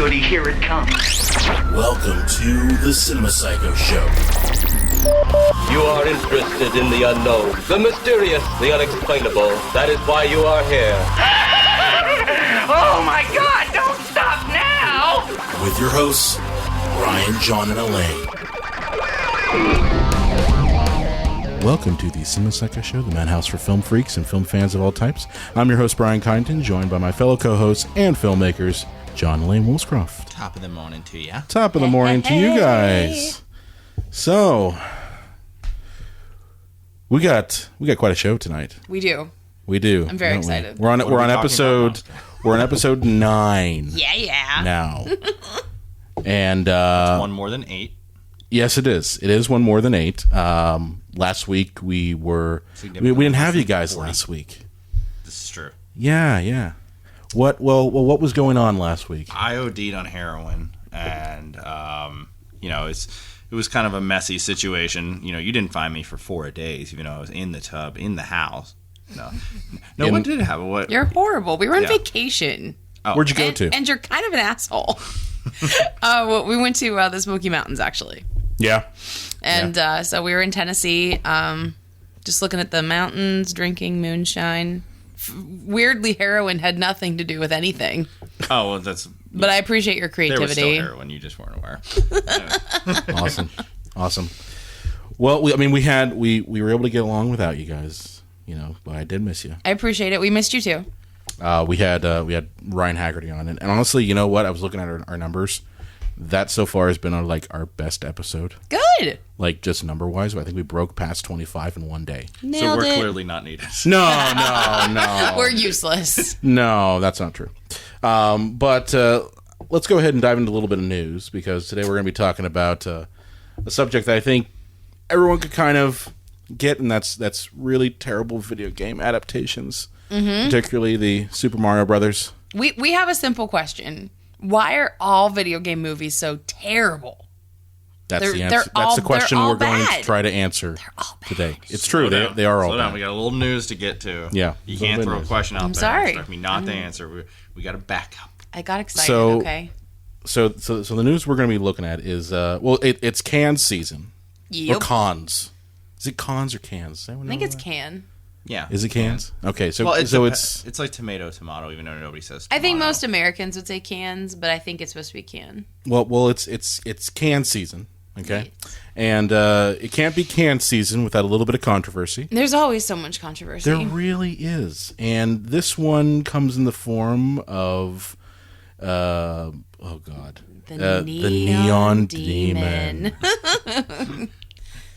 goody, here it comes. Welcome to the Cinema Psycho Show. You are interested in the unknown, the mysterious, the unexplainable. That is why you are here. Oh my God, don't stop now! With your hosts, Brian, John, and Elaine. Welcome to the Cinema Psycho Show, the madhouse for film freaks and film fans of all types. I'm your host, Brian Kyneton, joined by my fellow co-hosts and filmmakers, John and Elaine Woolscroft. Top of the morning to ya. Top of the morning to you guys. So, we got quite a show tonight. We do. I'm very excited. We're on episode 9. Yeah. Now. And That's one more than 8. Yes, it is. It is one more than 8. Last week we didn't have you guys 40. last week. This is true. Yeah. What was going on last week? I OD'd on heroin, and it was kind of a messy situation. You know, you didn't find me for 4 days, even though I was in the tub in the house. No one did have what. You're horrible. We were on vacation. Oh. Where'd you go to? And you're kind of an asshole. We went to the Smoky Mountains, actually. Yeah. And so we were in Tennessee, just looking at the mountains, drinking moonshine. Weirdly, heroin had nothing to do with anything. Oh, well, that's... But I appreciate your creativity. There was still heroin, you just weren't aware. Awesome. Well, we were able to get along without you guys, but I did miss you. I appreciate it. We missed you too. We had Ryan Haggerty on, and honestly, you know what? I was looking at our numbers. That so far has been our best episode. Good. Just number wise, I think we broke past 25 in one day. Nailed so we're it. clearly not needed. No. We're useless. No, that's not true. But let's go ahead and dive into a little bit of news, because today we're going to be talking about a subject that I think everyone could kind of get, and that's really terrible video game adaptations, particularly the Super Mario Brothers. We have a simple question. Why are all video game movies so terrible? That's the answer. That's the question we're going to try to answer today. It's true. They are all bad. We got a little news to get to. Yeah. You can't throw a question out there. Sorry. Expect me not to answer. We got to back up. I got excited. Okay. So the news we're going to be looking at is it's cans season. Yep. Or cons. Is it cons or cans? I think it's can. Yeah. Is it cans? Okay, so it's like tomato, even though nobody says tomato. I think most Americans would say cans, but I think it's supposed to be can. Well, it's can season, okay, right. And it can't be can season without a little bit of controversy. There's always so much controversy. There really is, and this one comes in the form of, the Neon Demon.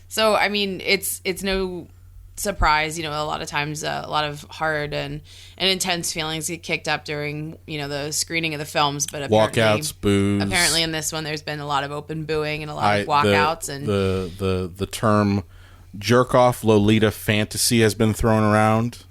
So I mean, it's no surprise, a lot of times a lot of hard and intense feelings get kicked up during the screening of the films, but walkouts, boos. Apparently in this one there's been a lot of open booing and a lot of walkouts. And the term jerk off Lolita fantasy has been thrown around.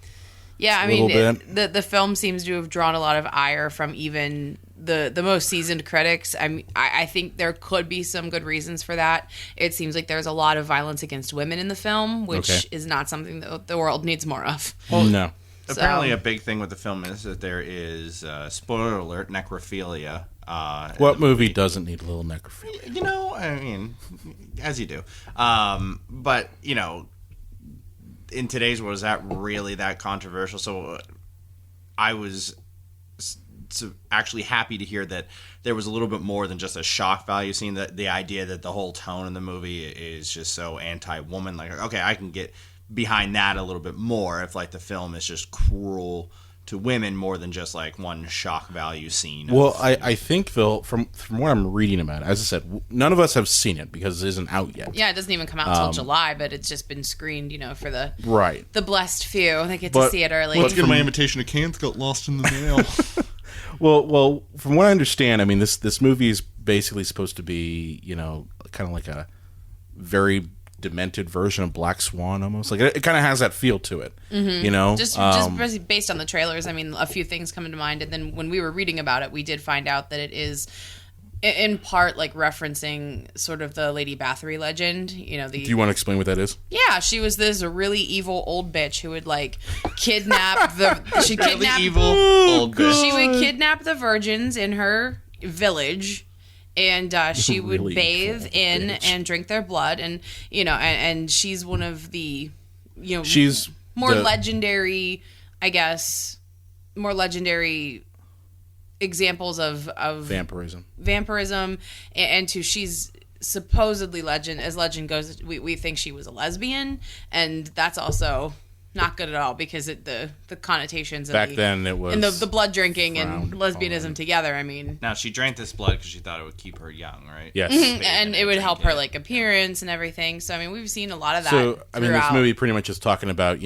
Yeah, I mean the film seems to have drawn a lot of ire from even the most seasoned critics. I think there could be some good reasons for that. It seems like there's a lot of violence against women in the film, which is not something that the world needs more of. Well, no. Apparently a big thing with the film is that there is, spoiler alert, necrophilia. What movie doesn't need a little necrophilia? I mean, as you do. But, in today's world, is that really that controversial? So I was actually happy to hear that there was a little bit more than just a shock value scene. That the idea that the whole tone in the movie is just so anti-woman, okay, I can get behind that a little bit more if the film is just cruel to women more than just one shock value scene. Well, I think, Phil, from what I'm reading about it, as I said, none of us have seen it because it isn't out yet. Yeah, it doesn't even come out until July, but it's just been screened, for the the blessed few that get to see it early. Let's get my invitation to Cannes got lost in the mail. Well, from what I understand, I mean, this movie is basically supposed to be, kind of like a very demented version of Black Swan, almost. It kind of has that feel to it, Just based on the trailers, I mean, a few things come to mind, and then when we were reading about it, we did find out that it is in part referencing sort of the Lady Bathory legend. Do you want to explain what that is? Yeah, she was this really evil old bitch who would kidnap the. She'd kidnap evil old bitch. She would kidnap the virgins in her village, and she would Really bathe evil in bitch. and drink their blood, and and she's one of the She's more the- legendary, I guess, more legendary examples of vampirism. and she's supposedly legend goes, we think she was a lesbian, and that's also not good at all because the connotations Back then it was and the blood drinking frowned and lesbianism upon. together. I mean, Now, she drank this blood because she thought it would keep her young, right? Yes. and it would help her like appearance and everything. So I mean, we've seen a lot of that. So I mean, this throughout. movie pretty much is talking about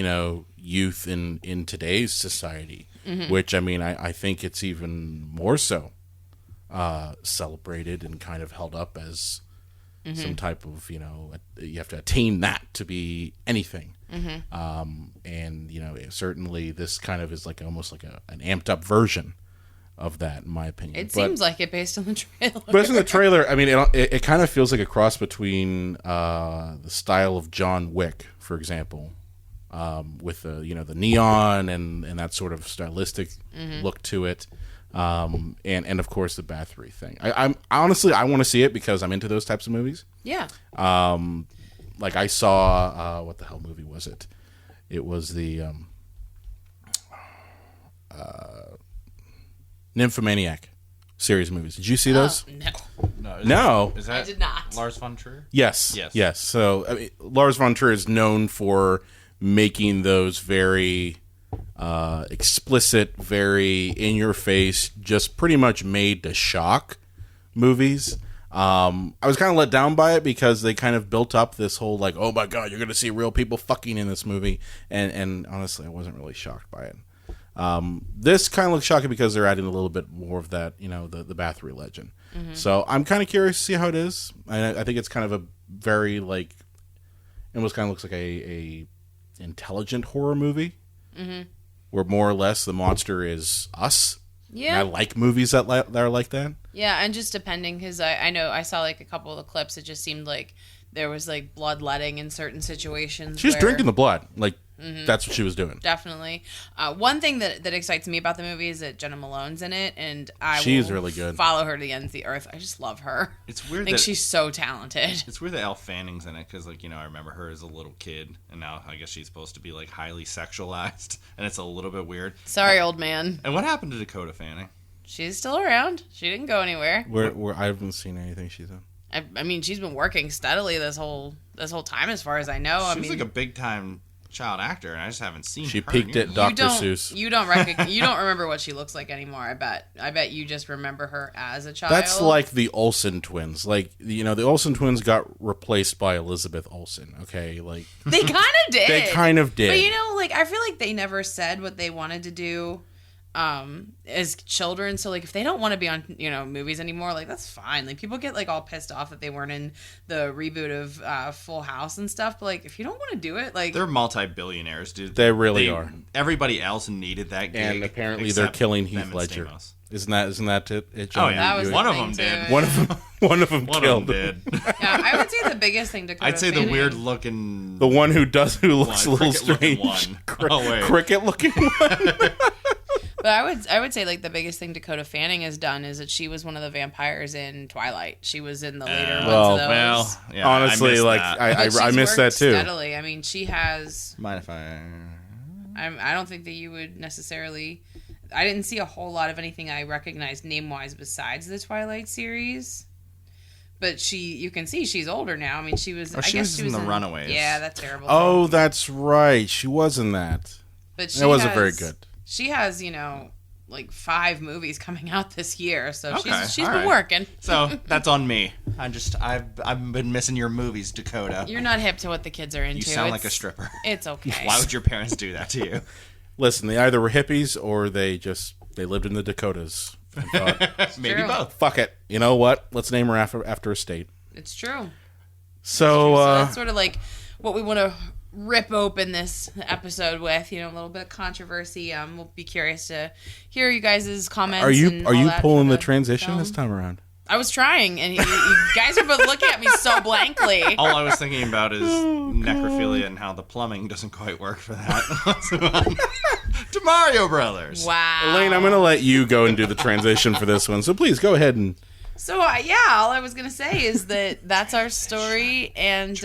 youth in today's society, which I mean I think it's even more so celebrated and kind of held up as some type of you have to attain that to be anything. And certainly this kind of is like almost like an amped up version of that, in my opinion. It seems like it based on the trailer. Based on the trailer, I mean, it kind of feels like a cross between the style of John Wick, for example, with the neon and that sort of stylistic look to it, and of course the Bathory thing. I'm honestly I want to see it because I'm into those types of movies. Yeah. Like I saw what the hell movie was it? It was the Nymphomaniac series of movies. Did you see those? No. No. Is that I did not. Lars Von Trier? Yes. So I mean, Lars Von Trier is known for making those very explicit, very in your face, just pretty much made to shock movies. I was kind of let down by it because they kind of built up this whole like, oh my god, you're going to see real people fucking in this movie, and honestly, I wasn't really shocked by it. This kind of looks shocking because they're adding a little bit more of that, the Bathory legend. So I'm kind of curious to see how it is. I think it's kind of a very like, it almost kind of looks like a intelligent horror movie, where more or less the monster is us. Yeah. And I like movies that are like that. Yeah, and just depending, because I know I saw like a couple of the clips, it just seemed like there was like bloodletting in certain situations. She's where- drinking the blood. Like, that's what she was doing. Definitely. One thing that excites me about the movie is that Jenna Malone's in it, and She's will really good. follow her to the ends of the earth. I just love her. It's weird I think that she's so talented. It's weird that Elle Fanning's in it because, like, I remember her as a little kid, and now I guess she's supposed to be like highly sexualized, and it's a little bit weird. Sorry, old man. And what happened to Dakota Fanning? She's still around. She didn't go anywhere. Where I haven't seen anything she's in. I mean, she's been working steadily this whole time, as far as I know. She was like a big time child actor, and I just haven't seen She her. peaked at Dr. Seuss. You don't remember what she looks like anymore. I bet you just remember her as a child. That's like the Olsen twins. Like, the Olsen twins got replaced by Elizabeth Olsen. Okay, like they kind of did. they kind of did. But I feel like they never said what they wanted to do as children. So like if they don't want to be on movies anymore, like that's fine. Like people get like all pissed off that they weren't in the reboot of Full House and stuff. But like if you don't want to do it, like They're multi-billionaires, dude. They really are. Everybody else needed that gig, And apparently they're except killing them Heath and Ledger. Stamos. Isn't that it? Oh yeah, That was one the of thing, them too. did. One of them One killed. of them did. yeah, I would say the biggest thing to I'd say the weird looking, The one who looks a little cricket-looking strange. one. Oh wait, Cricket looking one. But I would say like the biggest thing Dakota Fanning has done is that she was one of the vampires in Twilight. She was in the later ones of those. well, yeah, Honestly, I missed like that. I But she's missed that worked too. Steadily. I mean, she has. Mind if I? I don't think that you would necessarily. I didn't see a whole lot of anything I recognized name wise besides the Twilight series. But you can see she's older now. I mean, she was. Oh, I she guess was she in was The Runaways. Yeah, that's terrible. Oh, that's right. She was in that. but That wasn't very good. She has, like 5 movies coming out this year, so Okay, she's all been right. working. So that's on me. I've been missing your movies, Dakota. You're not hip to what the kids are into. You sound like a It's- stripper. It's okay. Why would your parents do that to you? Listen, they either were hippies or they lived in the Dakotas. And thought, Maybe true. both. fuck it. You know what? Let's name her after a state. It's true. So, So that's sort of like what we want to rip open this episode with, a little bit of controversy. We'll be curious to hear you guys' comments. are you and all that pulling for the transition film. this time around? I was trying, and you guys are both looking at me so blankly. All I was thinking about is necrophilia and how the plumbing doesn't quite work for that. to Mario Brothers. Wow. Elaine, I'm going to let you go and do the transition for this one. So please go ahead and. So, all I was going to say is that's our story, and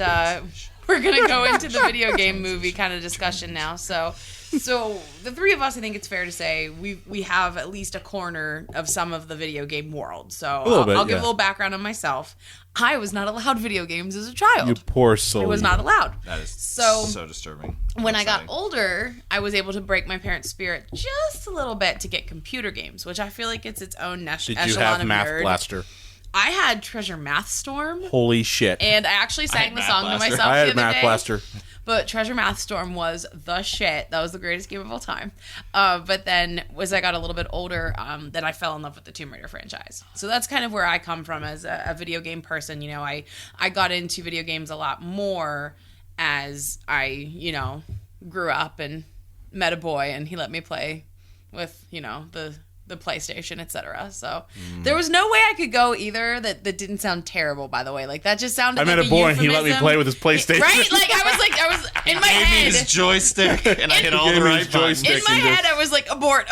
we're going to go into the video game movie kind of discussion now. So the three of us, I think it's fair to say, we have at least a corner of some of the video game world. So I'll give a little background on myself. I was not allowed video games as a child. You poor soul. I was not allowed. That is so disturbing. When I got older, I was able to break my parents' spirit just a little bit to get computer games, which I feel like it's its own echelon Did you have of Math nerd. Blaster? I had Treasure Math Storm. Holy shit. And I actually sang the song to myself I the had other Math day. Blaster. But Treasure Math Storm was the shit. That was the greatest game of all time. But then, as I got a little bit older, then I fell in love with the Tomb Raider franchise. So that's kind of where I come from as a video game person. You know, I got into video games a lot more as I, grew up and met a boy, and he let me play with, the PlayStation, etc. So there was no way I could go either that didn't sound terrible, by the way. Like, that just sounded I met a boy and he let me play with his PlayStation. Right? Like, I was in my Gave me head. his joystick, and I hit all the right buttons. In my head, I was like, abort.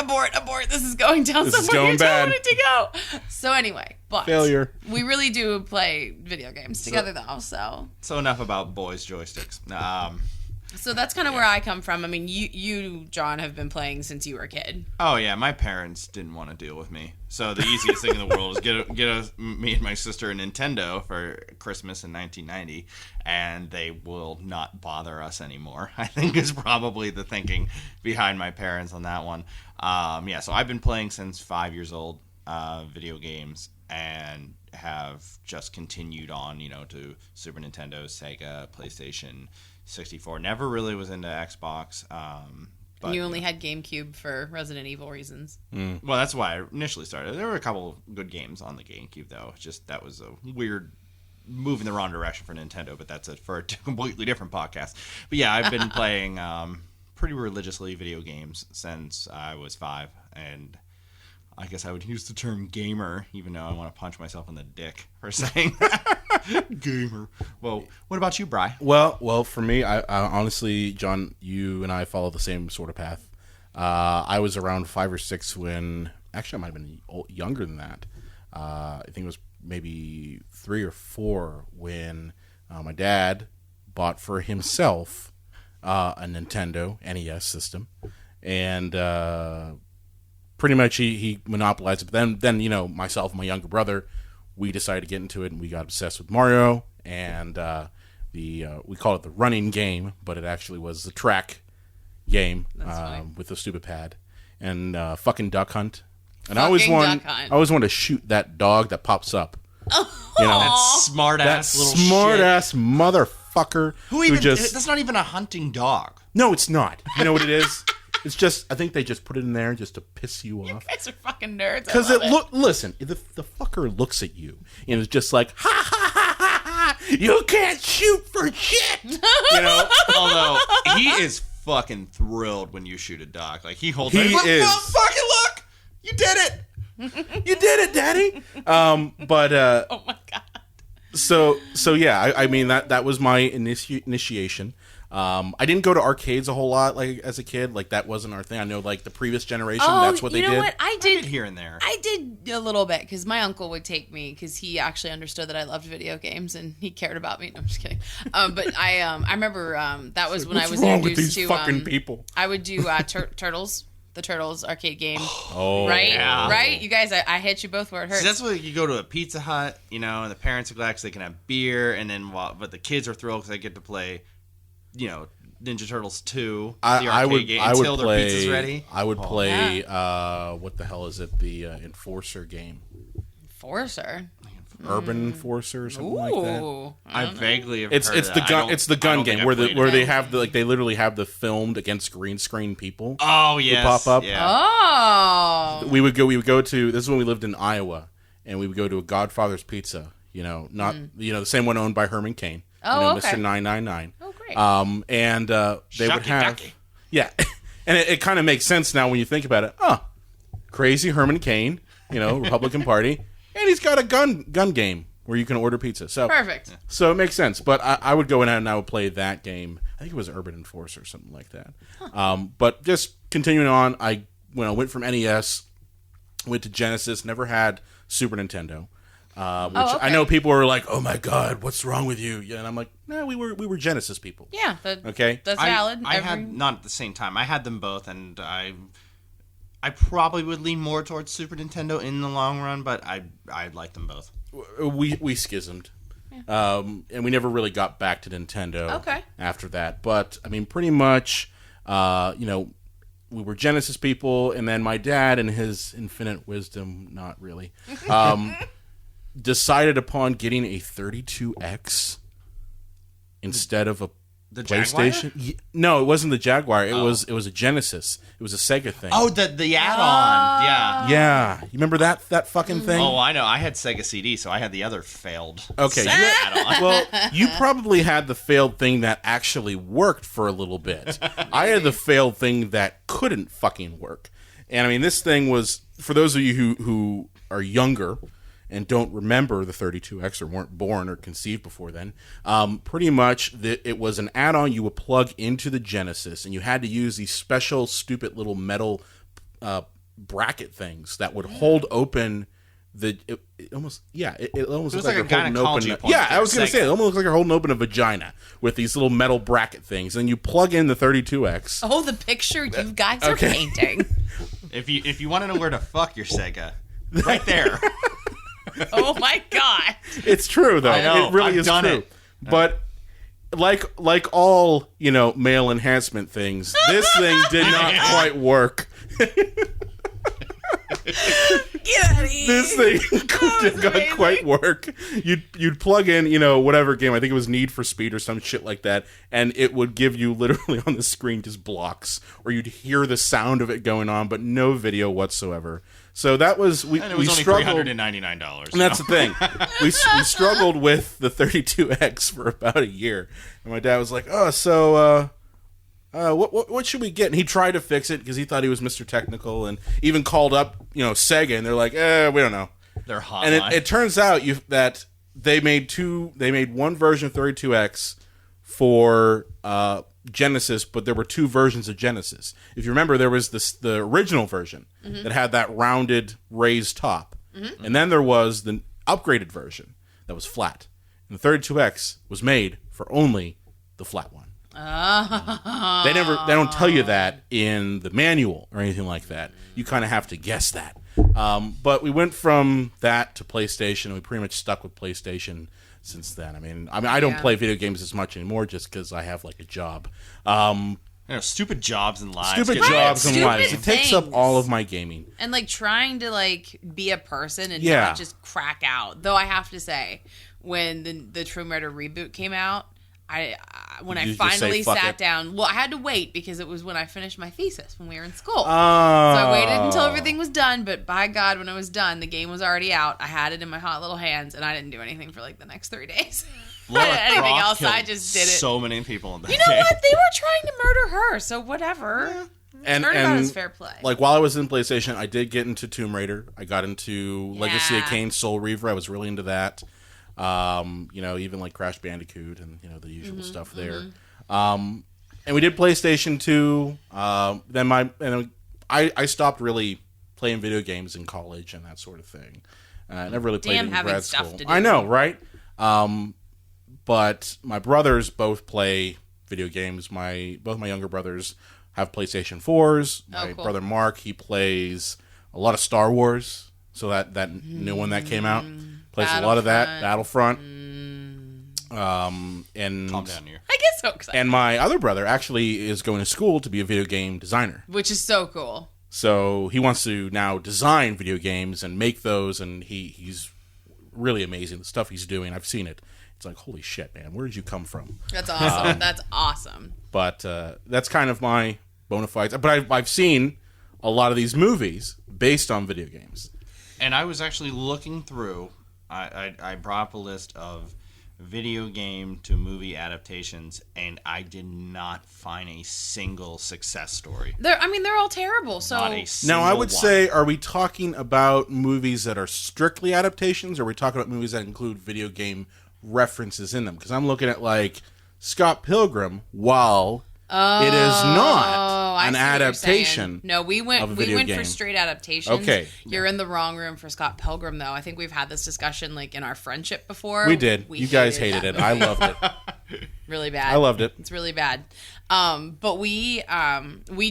This is going down This is somewhere going you don't bad. want it to go. So anyway, but Failure. we really do play video games together, though. So enough about boys' joysticks. So that's kind of where I come from. I mean, you, John, have been playing since you were a kid. Oh yeah, my parents didn't want to deal with me, so the easiest thing in the world is get me and my sister a Nintendo for Christmas in 1990, and they will not bother us anymore. I think is probably the thinking behind my parents on that one. So I've been playing since 5 years old, video games, and have just continued on, to Super Nintendo, Sega, PlayStation, 64. Never really was into Xbox. But you only had GameCube for Resident Evil reasons. Well, that's why I initially started. There were a couple good games on the GameCube, though. Just that was a weird move in the wrong direction for Nintendo, but that's for a completely different podcast. But yeah, I've been playing pretty religiously video games since I was 5, and I guess I would use the term gamer, even though I want to punch myself in the dick for saying that. Gamer. Well, what about you, Bri? Well, for me, I honestly, John, you and I follow the same sort of path. I was around 5 or 6 when, actually, I might have been younger than that. I think it was maybe 3 or 4 when my dad bought for himself a Nintendo NES system, and pretty much he monopolized it. But then myself and my younger brother, we decided to get into it, and we got obsessed with Mario, and we call it the running game, but it actually was the track game with the stupid pad, and fucking Duck Hunt. And I always wanted to shoot that dog that pops up. That smart ass motherfucker who just that's not even a hunting dog. No, it's not. You know what it is? It's just, I think they just put it in there just to piss you off. You guys are fucking nerds. Because listen, the fucker looks at you and it's just like, ha ha ha ha ha, you can't shoot for shit. Although he is fucking thrilled when you shoot a dog. Like he holds. He is. Fucking look, you did it. You did it, Daddy. Oh my god. So yeah, I mean that was my initiation. I didn't go to arcades a whole lot, like as a kid. Like that wasn't our thing. I know, like the previous generation, that's what they did. You know what? I did here and there. I did a little bit because my uncle would take me because he actually understood that I loved video games and he cared about me. No, I'm just kidding. But I remember that was when I was wrong introduced with these to fucking people. I would do Turtles. The Turtles arcade game. Oh, right? Yeah. Right? You guys, I hit you both where it hurts. See, that's where you go to a Pizza Hut, and the parents are glad because they can have beer, and then but the kids are thrilled because they get to play, Ninja Turtles 2, the arcade game, until their pizza's ready. I would play, what the hell is it? The Enforcer game. Enforcer? Urban Enforcer or something like that. I vaguely have It's heard of the that. gun. It's the gun game where they they have they literally have the filmed against green screen people. Oh yes, pop up. Yeah. Oh. We would go to, this is when we lived in Iowa, and we would go to a Godfather's Pizza. Not the same one owned by Herman Cain. Oh, okay. Mr. 999. Oh, great. And they would have, yeah, and it kind of makes sense now when you think about it. Crazy Herman Cain, Republican Party. And he's got a gun game where you can order pizza. So Perfect. So it makes sense. But I would go in and I would play that game. I think it was Urban Enforcer or something like that. But just continuing on, when I went from NES, went to Genesis, never had Super Nintendo. Which I know people were like, "Oh my God, what's wrong with you?" Yeah, and I'm like, "No, we were Genesis people." Yeah. Okay. That's valid. I had not at the same time. I had them both, and I probably would lean more towards Super Nintendo in the long run, but I like them both. We schismed, and we never really got back to Nintendo. After that, but I mean, pretty much, we were Genesis people, and then my dad, in his infinite wisdom, not really, decided upon getting a 32X instead of a The PlayStation. No, it wasn't the Jaguar. It was a Genesis. It was a Sega thing. Oh, the add-on. Yeah. Yeah. You remember that fucking thing? Oh, I know. I had Sega CD, so I had the other failed. Okay. add-on. Well, you probably had the failed thing that actually worked for a little bit. I had the failed thing that couldn't fucking work. And I mean, this thing was, for those of you who are younger and don't remember the 32X or weren't born or conceived before then, pretty much it was an add-on you would plug into the Genesis, and you had to use these special stupid little metal bracket things that would hold open it almost looks like a gynecology point. Yeah, I was going to say, it almost looks like you're holding open a vagina with these little metal bracket things, and you plug in the 32X. Oh, the picture you guys are painting. If you want to know where to fuck your Sega, right there. Oh my God! It's true though. I know, It really I've is done true. it. But like all male enhancement things, this thing did not quite work. Get out of here! This thing did not quite work. You'd plug in whatever game. I think it was Need for Speed or some shit like that, and it would give you literally on the screen just blocks, or you'd hear the sound of it going on, but no video whatsoever. So that was and it was only struggled. $399. And that's the thing. We struggled with the 32X for about a year. And my dad was like, "Oh, so what should we get?" And he tried to fix it because he thought he was Mr. Technical, and even called up, Sega, and they're like, we don't know. They're hot. And it turns out that they made one version of 32X for Genesis, but there were two versions of Genesis. If you remember, there was the original version that had that rounded raised top, and then there was the upgraded version that was flat. And the 32X was made for only the flat one. They don't tell you that in the manual or anything like that. You kind of have to guess that. But we went from that to PlayStation, and we pretty much stuck with PlayStation since then. I mean, I don't play video games as much anymore just because I have like a job. Stupid jobs and lives. Stupid jobs and lives. It takes up all of my gaming. And trying to be a person and not just crack out. Though I have to say, when the Tomb Raider reboot came out, when I finally sat down, I had to wait because it was when I finished my thesis when we were in school. So I waited until everything was done, but by God, when it was done, the game was already out. I had it in my hot little hands, and I didn't do anything for the next 3 days. Anything else, I just did it. So many people in that You know what? They were trying to murder her, so whatever. Yeah. And it's fair play. While I was in PlayStation, I did get into Tomb Raider. I got into Legacy of Kain, Soul Reaver. I was really into that. Even Crash Bandicoot and the usual stuff there. And we did PlayStation 2. Then I stopped really playing video games in college and that sort of thing. I never really played in grad school. I know, right? But my brothers both play video games. Both my younger brothers have PlayStation 4s. My brother Mark, he plays a lot of Star Wars. So that new one that came out. Plays a lot of that. Battlefront. And calm down here. I get so excited. And my other brother actually is going to school to be a video game designer. Which is so cool. So he wants to now design video games and make those, and he's really amazing. The stuff he's doing, I've seen it. It's like, holy shit, man, where did you come from? That's awesome. That's awesome. But that's kind of my bona fides. But I've seen a lot of these movies based on video games. And I was actually looking through. I brought up a list of video game to movie adaptations, and I did not find a single success story. They're all terrible. So Not a single Now, I would one. say, are we talking about movies that are strictly adaptations, or are we talking about movies that include video game references in them? Because I'm looking at, like, Scott Pilgrim, while it is not I an see what you're adaptation. saying. No, we went of a video for game. straight adaptations. Okay. You're in the wrong room for Scott Pilgrim, though. I think we've had this discussion like in our friendship before. We did. You guys hated that it. I movie. loved it. Really bad. I loved it. It's really bad. But we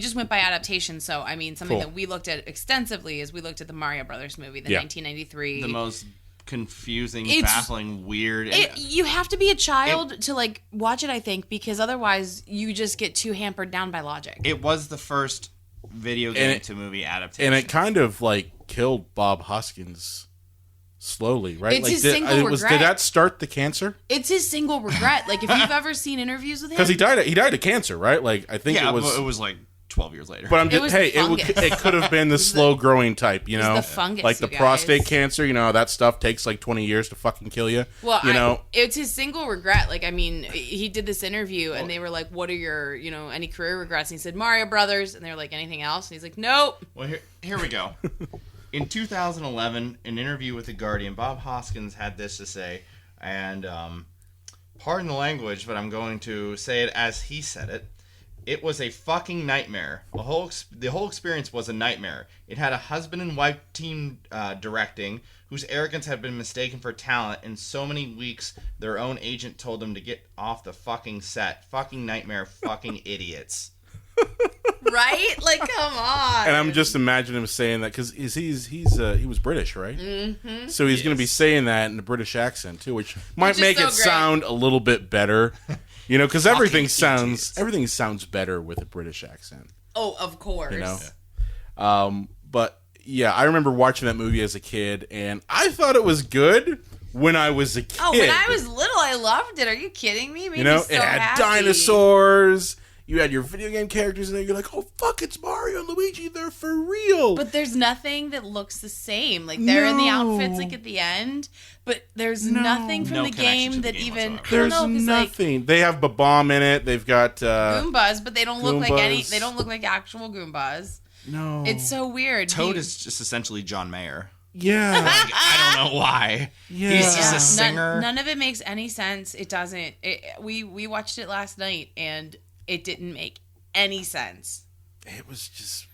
just went by adaptation. So I mean, something Cool. that we looked at extensively is we looked at the Mario Brothers movie, the Yeah. 1993. The most confusing, It's- baffling, weird. You have to be a child to like watch it, I think, because otherwise you just get too hampered down by logic. It was the first video game to movie adaptation. And it kind of, like, killed Bob Hoskins slowly, right? It's like, his single regret. Did that start the cancer? It's his single regret. Like if you've ever seen interviews with him, Because he died of cancer, right? Like, I think yeah, it was... it was like 12 years later. But I'm just, was hey, the fungus. it could have been the slow growing type, you know, the fungus, like the you prostate guys. cancer. You know, that stuff takes like 20 years to fucking kill you. Well, you know, it's his single regret. Like, I mean, he did this interview, and they were like, "What are your, any career regrets?" And he said, "Mario Brothers," and they were like, "Anything else?" And he's like, "Nope." Well, here we go. In 2011, an interview with The Guardian, Bob Hoskins had this to say, and pardon the language, but I'm going to say it as he said it. It was a fucking nightmare. The whole experience was a nightmare. It had a husband and wife team directing, whose arrogance had been mistaken for talent. In so many weeks, their own agent told them to get off the fucking set. Fucking nightmare. Fucking idiots. Right? Like, come on. and I'm just imagining him saying that because he was British, right? Mm-hmm. So he's going to be saying that in a British accent too, which might is make so it great. sound a little bit better. You know, because everything sounds better with a British accent. Oh, of course. You know, but yeah, I remember watching that movie as a kid, and I thought it was good when I was a kid. Oh, when I was little, I loved it. Are you kidding me? It made you know, me so it had happy. dinosaurs. You had your video game characters in there. You're like, oh fuck, it's Mario and Luigi. They're for real. But there's nothing that looks the same. Like they're in the outfits like at the end, but there's nothing from No the connection to game the that game even. whatsoever. I don't There's know, 'cause, nothing. They have Bomb in it. They've got like Goombas, but they don't look like any. Goombas. They don't look like actual Goombas. no. It's so weird. Toad is just essentially John Mayer. Yeah. I don't know why. Yeah. He's just a singer. None of it makes any sense. It doesn't. We watched it last night and it didn't make any sense. It was just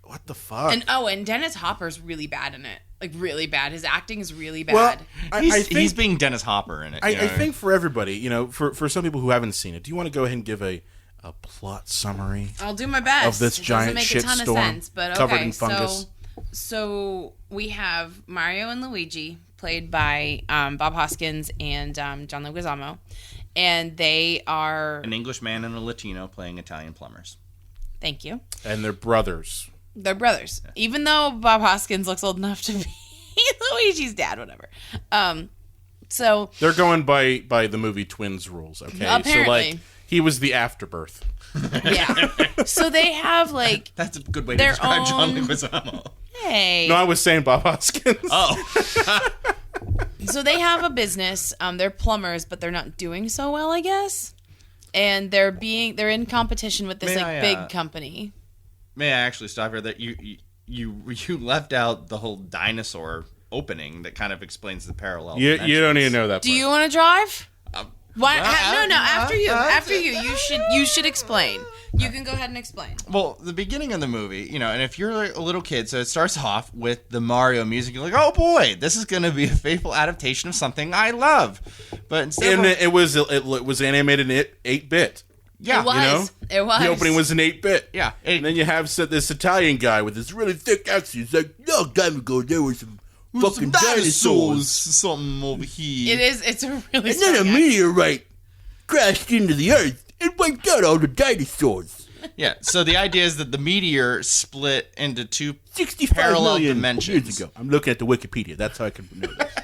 what the fuck. And Dennis Hopper's really bad in it. Like really bad. His acting is really bad. well, I think He's being Dennis Hopper in it. you know? I think for everybody, you know, for some people who haven't seen it, do you want to go ahead and give a plot summary I'll do my best. of this It giant doesn't make a ton of shitstorm sense, but okay. covered in fungus? So we have Mario and Luigi, played by Bob Hoskins and John Leguizamo, and they are. An English man and a Latino playing Italian plumbers. Thank you. And they're brothers. They're brothers, even though Bob Hoskins looks old enough to be Luigi's dad. Whatever. So They're going by the movie Twins rules, okay? So Apparently. like he was the afterbirth. yeah. So they have like. That's a good way to Their describe John own- Leguizamo. Hey. No, I was saying Bob Hoskins. Oh. So they have a business. They're plumbers, but they're not doing so well, I guess. And they're in competition with this May I, big company. May I actually stop here? That you left out the whole dinosaur opening that kind of explains the parallel. You don't even know that. Do part. you want to drive? Why? well, No. After you should explain. You can go ahead and explain. Well, the beginning of the movie, and if you're a little kid, so it starts off with the Mario music. You're like, oh boy, this is going to be a faithful adaptation of something I love. But instead, And it was animated in 8-bit. yeah, It was. You know? It was. The opening was in 8-bit. yeah, And then you have this Italian guy with this really thick accent. He's like, no time ago there were some fucking dinosaurs. something over here. It is. It's a really. And then a strong accent. meteorite crashed into the earth and wiped out all the dinosaurs. Yeah, so the idea is that the meteor split into two 65 parallel million dimensions. years ago. I'm looking at the Wikipedia. That's how I can know this.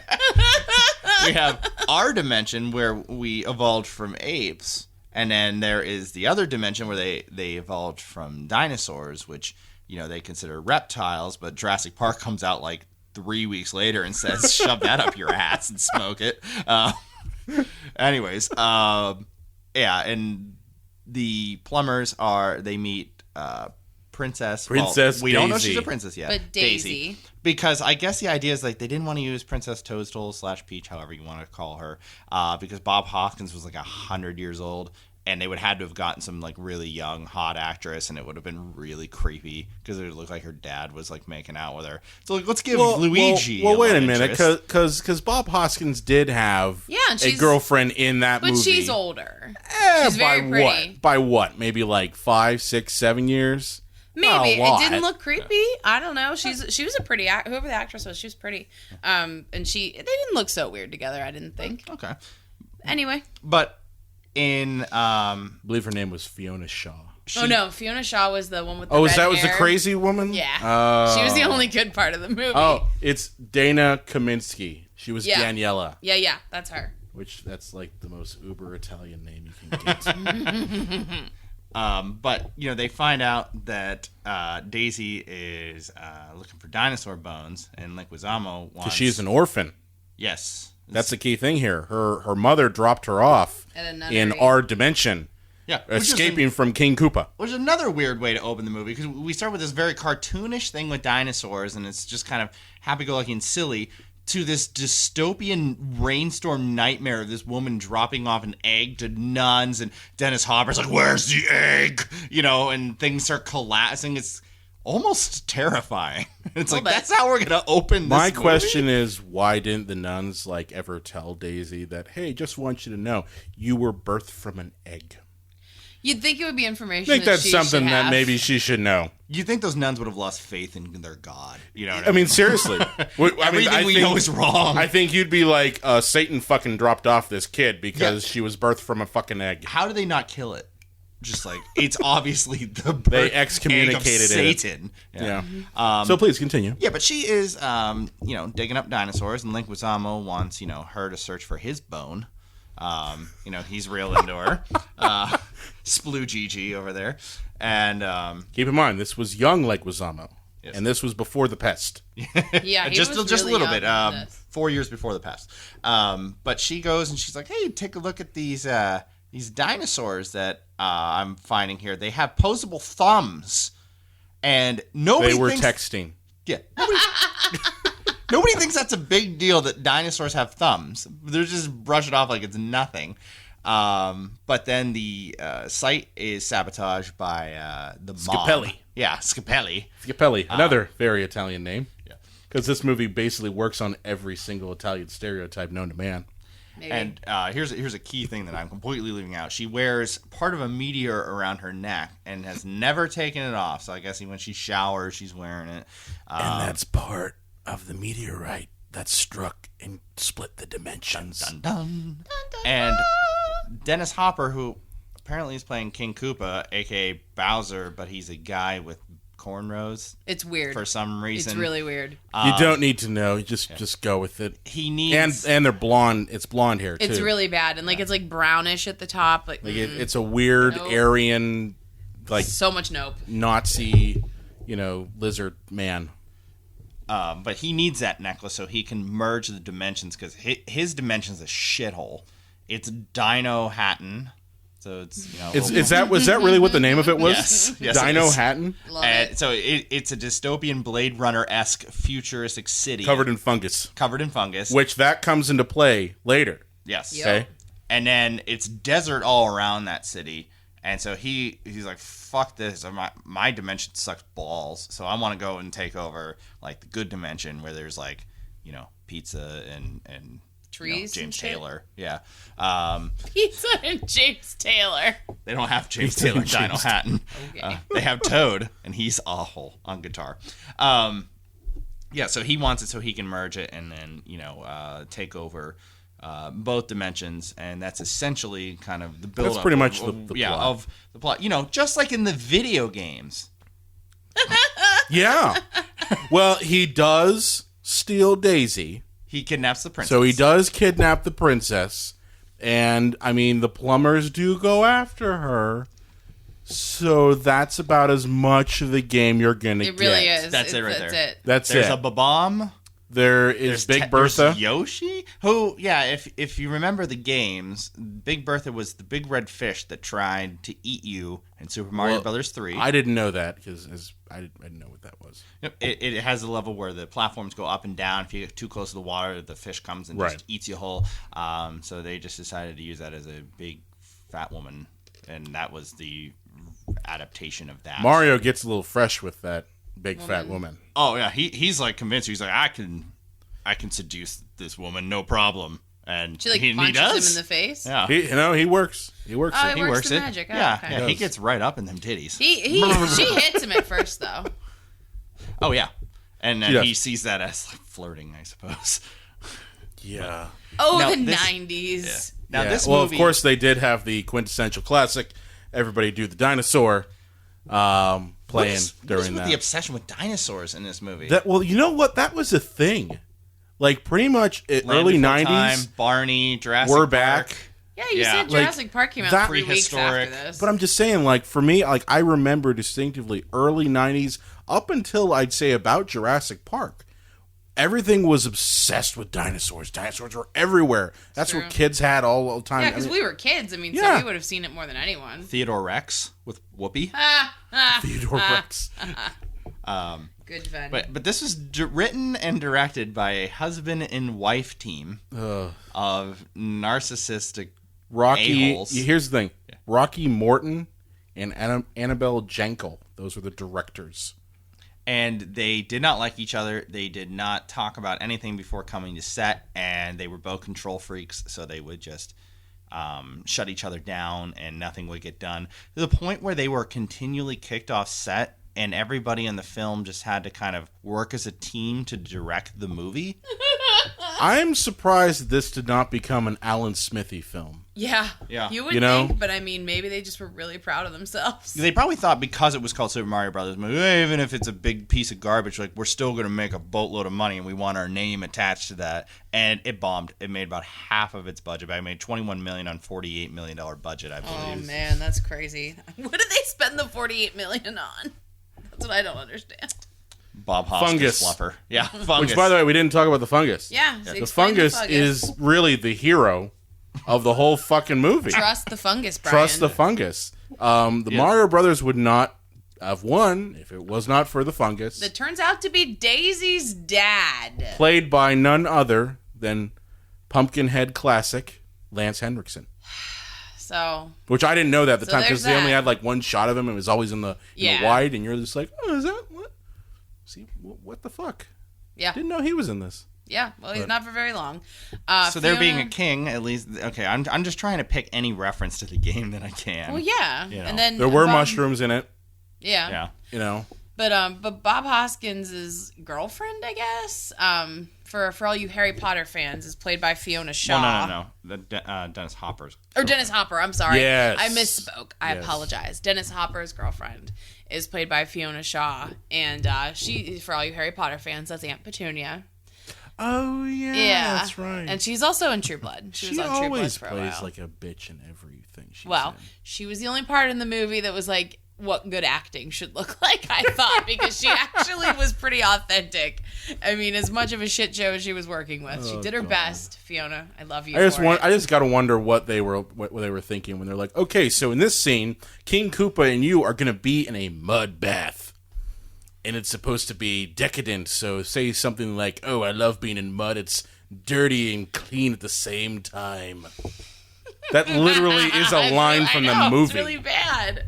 We have our dimension where we evolved from apes, and then there is the other dimension where they evolved from dinosaurs, which they consider reptiles. But Jurassic Park comes out like 3 weeks later and says, "Shove that up your ass and smoke it." Anyways, and the plumbers they meet Princess Well, we don't know Daisy. she's a princess yet. But Daisy. Because I guess the idea is like they didn't want to use Princess Toadstool / Peach, however you want to call her, because Bob Hoskins was like 100 years old, and they would have to have gotten some like really young hot actress, and it would have been really creepy because it would look like her dad was like making out with her. So like, let's give Luigi. Well, wait a love minute, interest. because Bob Hoskins did have and a girlfriend in that But movie. she's older. by She's very pretty. what? By what? Maybe like 5, 6, 7 years. Maybe Not a it lot. didn't look creepy. I don't know. She was a pretty whoever the actress was. She was pretty. And they didn't look so weird together. I didn't think. Okay, Anyway. but in I believe her name was Fiona Shaw. Oh no, Fiona Shaw was the one with the Oh, red was the hair. crazy woman? Yeah. She was the only good part of the movie. Oh, it's Dana Kaminsky. She was Yeah. Daniela, Yeah, that's her. that's like the most uber Italian name you can get. But they find out that Daisy is looking for dinosaur bones, and Leguizamo wants. She's an orphan. Yes, That's the key thing here. Her mother dropped her off At a nunnery. in our dimension, yeah, escaping from King Koopa. Which is another weird way to open the movie, because we start with this very cartoonish thing with dinosaurs, and it's just kind of happy-go-lucky and silly, to this dystopian rainstorm nightmare of this woman dropping off an egg to nuns, and Dennis Hopper's like, "Where's the egg?" And things start collapsing. It's almost terrifying. It's like, that's how we're gonna open this My movie? question is, why didn't the nuns ever tell Daisy that, hey, just want you to know, you were birthed from an egg? You'd think it would be information. I think that's she something should that have. maybe she should know. You think those nuns would have lost faith in their God? You know what I mean, seriously. Everything we know is wrong. I think you'd be like, Satan fucking dropped off this kid because she was birthed from a fucking egg. How do they not kill it? Just like, it's obviously the They birth excommunicated egg of it. Satan. Yeah. So please continue. Yeah, but she is, digging up dinosaurs, and Leguizamo wants, her to search for his bone. He's real into her. Sploo Gigi over there. And, Keep in mind, this was young Leguizamo. Yes. And this was before the pest. Yeah, he just was a really little young bit. in this. 4 years before the past. But she goes and she's like, "Hey, take a look at these dinosaurs that I'm finding here. They have posable thumbs." And nobody They were thinks, texting. Yeah. Nobody thinks that's a big deal that dinosaurs have thumbs. They just brush it off like it's nothing. But then the site is sabotaged by the mob. Scapelli. Yeah, Scapelli. Schiappelli, another very Italian name. Yeah. Because this movie basically works on every single Italian stereotype known to man. Maybe. And here's a key thing that I'm completely leaving out. She wears part of a meteor around her neck and has never taken it off. So I guess when she showers, she's wearing it. And that's part of the meteorite that struck and split the dimensions. Dun, dun. And Dennis Hopper, who apparently is playing King Koopa, a.k.a. Bowser, but he's a guy with cornrows It's weird. for some reason. It's really weird. You don't need to know. Just go with it. He needs... And they're blonde. It's blonde hair, too. It's really bad. And it's brownish at the top. It's a weird Nope. Aryan, so much nope. Nazi, lizard man. But he needs that necklace so he can merge the dimensions, because his dimension's a shithole. It's Dino Hatton. So it's, Was that really what the name of it was? Yes. Yes, Dino it is. Hatton? Love And it. so it's a dystopian Blade Runner-esque futuristic city. Covered in fungus. Covered in fungus. Which that comes into play later. Yes. Yep. Okay? And then it's desert all around that city. And so he's like, fuck this. My dimension sucks balls. So I want to go and take over the good dimension where there's pizza and Trees. James and shit. Taylor. Yeah. Pizza and James Taylor. They don't have James Pizza Taylor and Dino James Hatton. Okay. They have Toad, and he's awful on guitar. Yeah, so he wants it so he can merge it and then, take over both dimensions, and that's essentially kind of the build-up. That's pretty much the plot. Of the plot. Just like in the video games. Yeah. Well, he does steal Daisy. He kidnaps the princess. So he does kidnap the princess. And, the plumbers do go after her. So that's about as much of the game you're going to get. It really is. That's it right there. That's it. That's There's it. a bomb. There is Big Bertha. There's Yoshi, who, if you remember the games, Big Bertha was the big red fish that tried to eat you in Super Mario Brothers 3. I didn't know that because I didn't know what that was. It has a level where the platforms go up and down. If you get too close to the water, the fish comes and just eats you whole. So they just decided to use that as a big fat woman, and that was the adaptation of that. Mario gets a little fresh with that big fat woman. Oh yeah, he's like convinced. He's like, I can seduce this woman, no problem. And she he punches does. him in the face. Yeah, he works. He works. Oh, it. he works the magic. Oh, yeah, okay. he gets right up in them titties. She hits him at first though. Oh yeah, and then he sees that as like flirting, I suppose. Yeah. Oh, Now, the this- 90s. Now this well, movie, of course, they did have the quintessential classic. Everybody do the dinosaur. Playing what is during with that. the obsession with dinosaurs in this movie. Well, you know what? That was a thing. Like pretty much Land early Before '90s. Time, Barney, Jurassic We're Park. back. Yeah, you said Jurassic Park came out that- 3 weeks Prehistoric. after this. But I'm just saying, like for me, like I remember distinctively early '90s up until I'd say about Jurassic Park. Everything was obsessed with dinosaurs. Dinosaurs were everywhere. That's True. what kids had all the time. Yeah, because we were kids. I mean, so Yeah. we would have seen it more than anyone. Theodore Rex with Whoopi. Theodore Rex. Good fun. But this was written and directed by a husband and wife team of narcissistic Rocky. a-holes. Here's the thing: Rocky Morton and Annabelle Jankel. Those were the directors. And they did not like each other. They did not talk about anything before coming to set, and they were both control freaks, so they would just shut each other down, and nothing would get done. To the point where they were continually kicked off set, and everybody in the film just had to kind of work as a team to direct the movie. I'm surprised this did not become an Alan Smithy film. Yeah. Yeah. You would You know? think, but I mean, maybe they just were really proud of themselves. They probably thought because it was called Super Mario Brothers movie, even if it's a big piece of garbage, like we're still going to make a boatload of money, and we want our name attached to that. And it bombed. It made about half of its budget. It made $21 million on $48 million budget, I believe. Oh man, that's crazy. What did they spend the $48 million on? That's what I don't understand. Bob Hoskins Fungus. fluffer. Yeah, fungus. Which, by the way, we didn't talk about the fungus. Yeah, The fungus is really the hero of the whole fucking movie. Trust the fungus, Brian. Trust the fungus. The Mario Brothers would not have won if it was not for the fungus. That turns out to be Daisy's dad. Played by none other than Pumpkinhead classic Lance Henriksen. So Which I didn't know that at the So time because there's they only that. had like one shot of him. It was always in the wide, and you're just like, oh, is that what? See, what the fuck? yeah, Didn't know he was in this. yeah. Well, he's not for very long. So there being a Fiona- king, at least. Okay, I'm just trying to pick any reference to the game that I can. Well, yeah, You know. and then There were Bob- mushrooms in it, Yeah, Yeah. you know. But Bob Hoskins' girlfriend, I guess, for all you Harry Potter fans, is played by Fiona Shaw. Well, no. Dennis Hopper's. Or Dennis Hopper, I'm sorry. Yes. I misspoke. I Yes. apologize. Dennis Hopper's girlfriend is played by Fiona Shaw. And she, for all you Harry Potter fans, that's Aunt Petunia. Oh Yeah. that's right. And she's also in True Blood. She was on True Blood always for a plays while. like a bitch in everything. She's Well, in. she was the only part in the movie that was like what good acting should look like, I thought, because she actually was pretty authentic. I mean, as much of a shit show as she was working with, she did her best. Fiona, I love you. I just for want. it. I just got to wonder what they were thinking when they're like, okay, so in this scene, King Koopa and you are going to be in a mud bath, and it's supposed to be decadent. So say something like, "Oh, I love being in mud. It's dirty and clean at the same time." That literally is a line from the movie. It's really bad.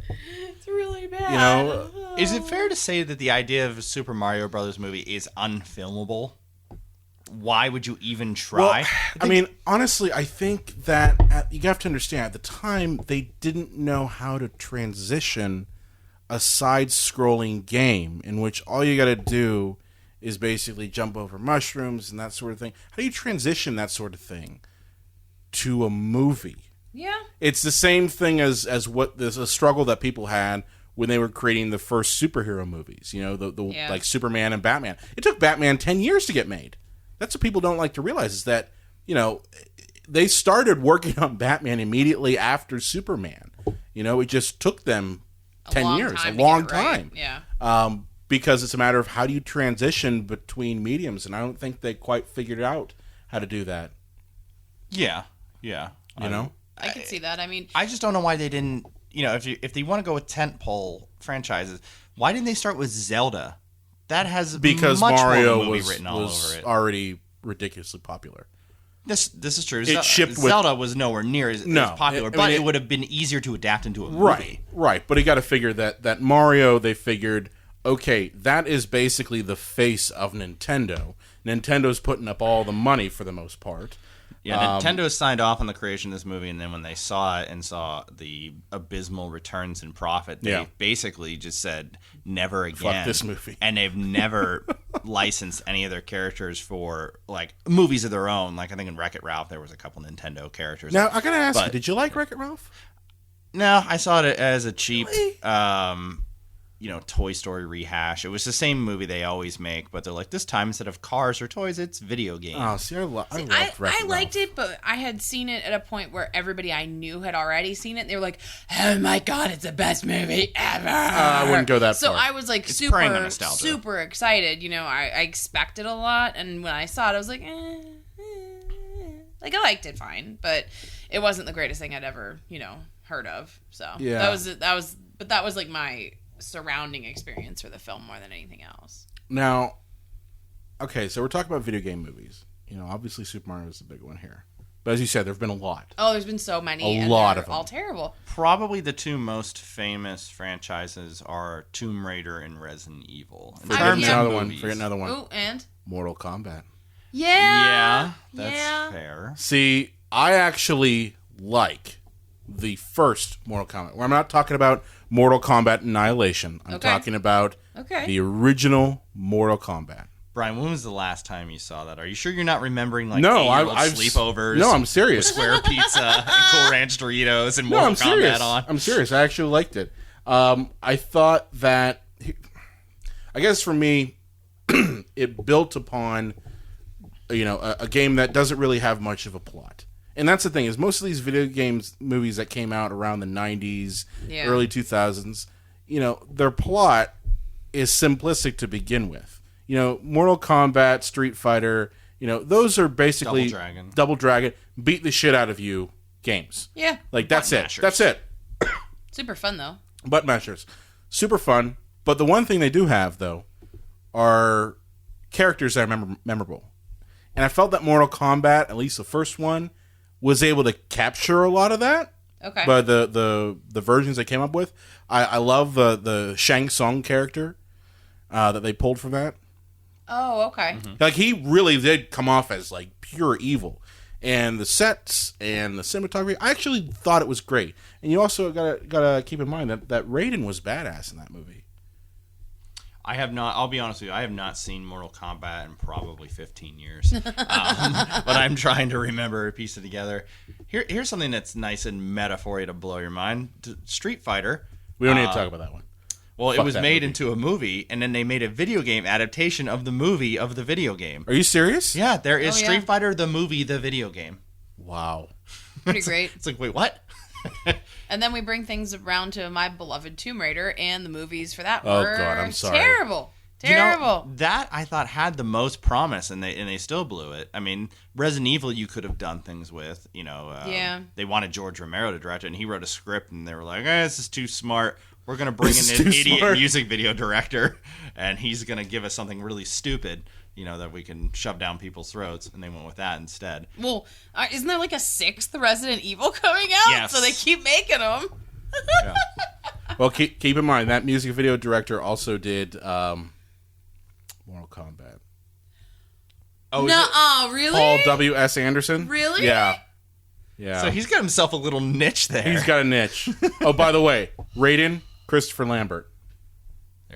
It's really bad. You know, Is it fair to say that the idea of a Super Mario Brothers movie is unfilmable? Why would you even try? Well, I mean, honestly, I think that you have to understand at the time they didn't know how to transition a side-scrolling game in which all you got to do is basically jump over mushrooms and that sort of thing. How do you transition that sort of thing to a movie? Yeah. It's the same thing as what there's a struggle that people had when they were creating the first superhero movies. You know, the like Superman and Batman. It took Batman 10 years to get made. That's what people don't like to realize is that, you know, they started working on Batman immediately after Superman. You know, it just took them 10 years, a long time. Yeah. because it's a matter of how do you transition between mediums, and I don't think they quite figured out how to do that. Yeah. You know? I can see that. I mean, I just don't know why they didn't. If they want to go with tentpole franchises, why didn't they start with Zelda? That has because much Mario more movie was written all over it. already ridiculously popular. This is true. It shipped with- Zelda was nowhere near as popular, but it would have been easier to adapt into a movie. Right. But you got to figure that Mario, they figured, okay, that is basically the face of Nintendo. Nintendo's putting up all the money for the most part. Yeah, Nintendo signed off on the creation of this movie, and then when they saw it and saw the abysmal returns in profit, they basically just said, never again. Fuck this movie. And they've never licensed any of their characters for, like, movies of their own. Like, I think in Wreck-It Ralph, there was a couple Nintendo characters. Now, I got to ask you, did you like Wreck-It Ralph? No, I saw it as a cheap... Toy Story rehash. It was the same movie they always make, but they're like, this time instead of cars or toys, it's video games. Oh, see, I loved Wreck-It I liked Ralph. it, but I had seen it at a point where everybody I knew had already seen it. And they were like, "Oh my god, it's the best movie ever!" I wouldn't go that so far. I was like preying on nostalgia. super excited. I expected a lot, and when I saw it, I was like, like I liked it fine, but it wasn't the greatest thing I'd ever heard of. So Yeah. that was like my surrounding experience for the film more than anything else. Now, okay, so we're talking about video game movies. Obviously Super Mario is the big one here. But as you said, there have been a lot. Oh, there's been so many. A lot of them. All them. terrible. Probably the two most famous franchises are Tomb Raider and Resident Evil. In terms of movies. Forget another one. Oh, and? Mortal Kombat. Yeah. That's fair. See, I actually like the first Mortal Kombat. Where I'm not talking about Mortal Kombat Annihilation. I'm talking about the original Mortal Kombat. Brian, when was the last time you saw that? Are you sure you're not remembering like No, I've sleepovers? No, I'm serious. With Square Pizza and Cool Ranch Doritos and Mortal Kombat on. I'm serious. I actually liked it. I thought that, I guess for me, it built upon, a game that doesn't really have much of a plot. And that's the thing, is most of these video games movies that came out around the 90s, early 2000s, their plot is simplistic to begin with. Mortal Kombat, Street Fighter, those are basically Double Dragon, beat the shit out of you games. Yeah. Like, that's it. That's it. Super fun, though. Butt mashers. Super fun. But the one thing they do have, though, are characters that are memorable. And I felt that Mortal Kombat, at least the first one, was able to capture a lot of that. Okay. But the versions they came up with, I love the Shang Tsung character that they pulled from that. Oh, okay. Mm-hmm. Like, he really did come off as like pure evil, and the sets and the cinematography, I actually thought it was great. And you also gotta keep in mind that Raiden was badass in that movie. I have not. I'll be honest with you. I have not seen Mortal Kombat in probably 15 years. But I'm trying to remember, piece it together. Here's something that's nice and meta for you to blow your mind. Street Fighter. We don't need to talk about that one. Well, Fuck it was that made movie. into a movie, and then they made a video game adaptation of the movie of the video game. Are you serious? Yeah, there is Oh, yeah. Street Fighter, the movie, the video game. Wow. Pretty great. It's like, wait, what? And then we bring things around to my beloved Tomb Raider, and the movies for that Oh, were God, I'm sorry. terrible. Terrible. That I thought had the most promise, and they still blew it. I mean, Resident Evil you could have done things with. Yeah. They wanted George Romero to direct it, and he wrote a script, and they were like, this is too smart. We're going to bring This in is an too idiot smart. music video director, and he's going to give us something really stupid, that we can shove down people's throats, and they went with that instead. Well, isn't there like a 6th Resident Evil coming out? Yes. So they keep making them. Yeah. Well, keep in mind, that music video director also did Mortal Kombat. Oh, Nuh-uh, really? Paul W.S. Anderson? Really? Yeah. Yeah. So he's got himself a little niche there. He's got a niche. Oh, by the way, Raiden, Christopher Lambert.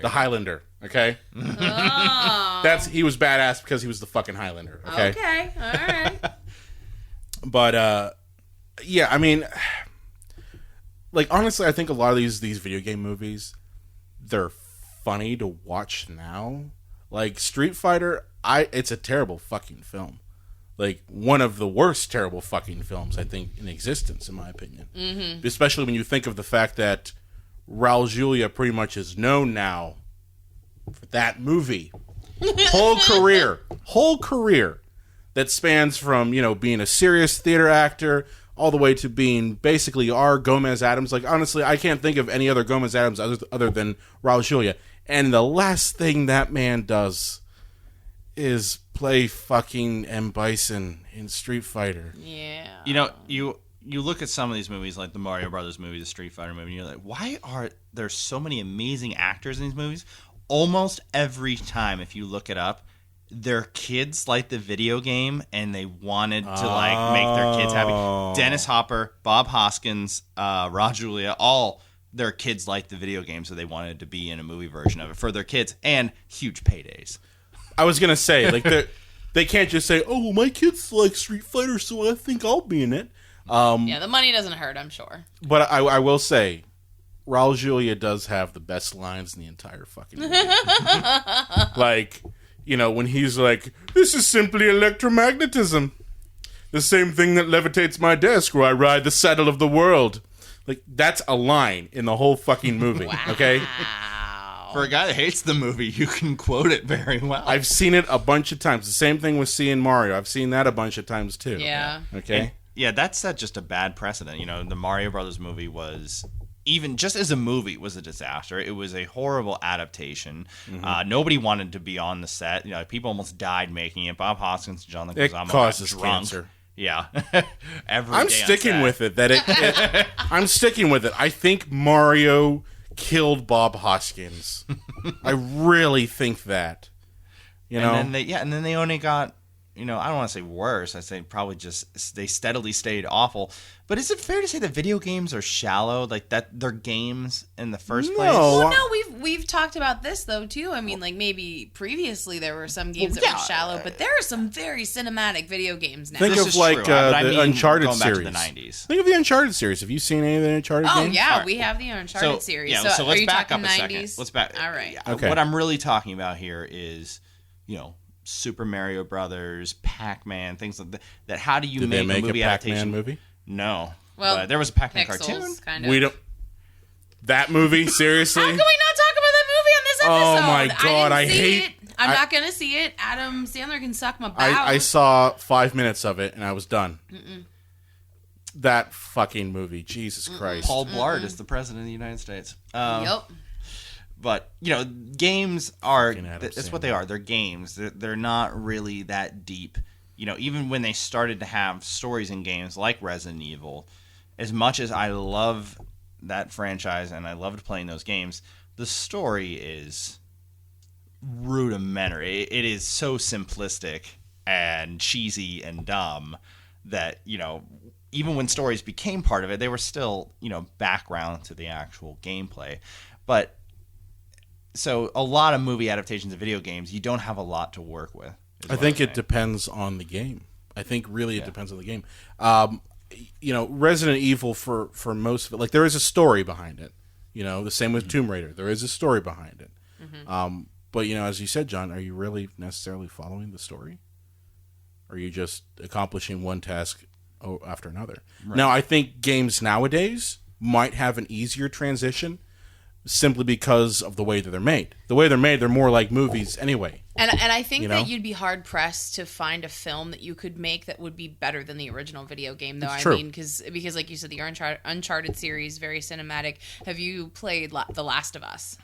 The Highlander, okay? Oh. He was badass because he was the fucking Highlander, okay? Okay, all right. But, yeah, I mean, like, honestly, I think a lot of these video game movies, they're funny to watch now. Like, Street Fighter, it's a terrible fucking film. Like, one of the worst terrible fucking films, I think, in existence, in my opinion. Mm-hmm. Especially when you think of the fact that Raul Julia pretty much is known now for that movie. Whole career that spans from, being a serious theater actor all the way to being basically our Gomez Addams. Like, honestly, I can't think of any other Gomez Addams other than Raul Julia. And the last thing that man does is play fucking M. Bison in Street Fighter. Yeah. You look at some of these movies, like the Mario Brothers movie, the Street Fighter movie, and you're like, why are there so many amazing actors in these movies? Almost every time, if you look it up, their kids like the video game, and they wanted to make their kids happy. Dennis Hopper, Bob Hoskins, Raul Julia, all their kids liked the video game, so they wanted to be in a movie version of it for their kids, and huge paydays. I was gonna say, like, they can't just say, "Oh, well, my kids like Street Fighter, so I think I'll be in it." The money doesn't hurt, I'm sure. But I will say, Raul Julia does have the best lines in the entire fucking movie. Like, when he's like, "This is simply electromagnetism. The same thing that levitates my desk where I ride the saddle of the world." Like, that's a line in the whole fucking movie, okay? For a guy that hates the movie, you can quote it very well. I've seen it a bunch of times. The same thing with seeing Mario. I've seen that a bunch of times, too. Yeah. Okay? And, that set just a bad precedent. The Mario Brothers movie was, even just as a movie, was a disaster. It was a horrible adaptation. Mm-hmm. Nobody wanted to be on the set. People almost died making it. Bob Hoskins and John It Leguizamo causes got drunk. cancer. Yeah. I'm sticking with it. I'm sticking with it. I think Mario killed Bob Hoskins. I really think that. And then they only got, I don't want to say worse. I say probably just they steadily stayed awful. But is it fair to say that video games are shallow? Like that they're games in the first place? Well, no, we've talked about this though too. I mean, like maybe previously there were some games that were shallow, but there are some very cinematic video games now. Think of like the Uncharted series. Going back to the 90s. Think of the Uncharted series. Have you seen any of the Uncharted games? Oh yeah, we have the Uncharted series. Yeah, so let's back up 90s? a second. Let's back. All right. Okay. What I'm really talking about here is, Super Mario Brothers, Pac-Man, things like that. That how do you Did make they make a movie a Pac-Man adaptation? movie? No. Well, but there was a Pac-Man Pixels, cartoon. kind of. We don't. That movie, seriously? How can we not talk about that movie on this episode? Oh my God, I didn't see hate- it. I'm not gonna see it. Adam Sandler can suck my bowels. I saw 5 minutes of it and I was done. That fucking movie, Jesus Christ. Paul Blart is the president of the United States. Yep. But, games are, Adam that's what they are. They're games. They're not really that deep. Even when they started to have stories in games like Resident Evil, as much as I love that franchise and I loved playing those games, the story is rudimentary. It is so simplistic and cheesy and dumb that, even when stories became part of it, they were still, background to the actual gameplay. But so a lot of movie adaptations of video games, you don't have a lot to work with. I think it depends on the game. I think really it depends on the game. Resident Evil for most of it, like there is a story behind it. The same with Tomb Raider. There is a story behind it. But as you said, John, are you really necessarily following the story? Or are you just accomplishing one task after another? Right. Now, I think games nowadays might have an easier transition simply because of the way that they're made. The way they're made, they're more like movies anyway. And I think that you'd be hard pressed to find a film that you could make that would be better than the original video game, though. It's true. Mean, because like you said, the Uncharted series, very cinematic. Have you played The Last of Us?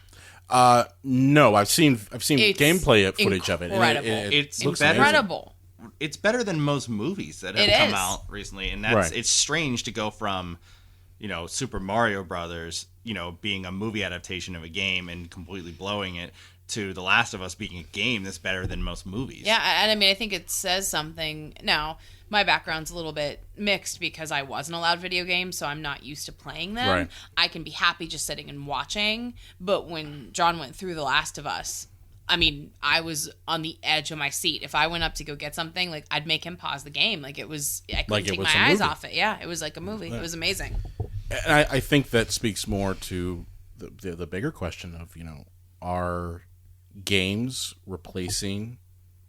No, I've seen gameplay footage of it. Incredible. It's looks incredible. It's better than most movies that have come out recently, and it's strange to go from Super Mario Brothers, being a movie adaptation of a game and completely blowing it, to The Last of Us being a game that's better than most movies. Yeah, and I think it says something. Now, my background's a little bit mixed because I wasn't allowed video games, so I'm not used to playing them. Right. I can be happy just sitting and watching, but when John went through The Last of Us, I was on the edge of my seat. If I went up to go get something, I'd make him pause the game. I couldn't take my eyes off it. Yeah, it was like a movie. Yeah. It was amazing. And I think that speaks more to the bigger question of, are games replacing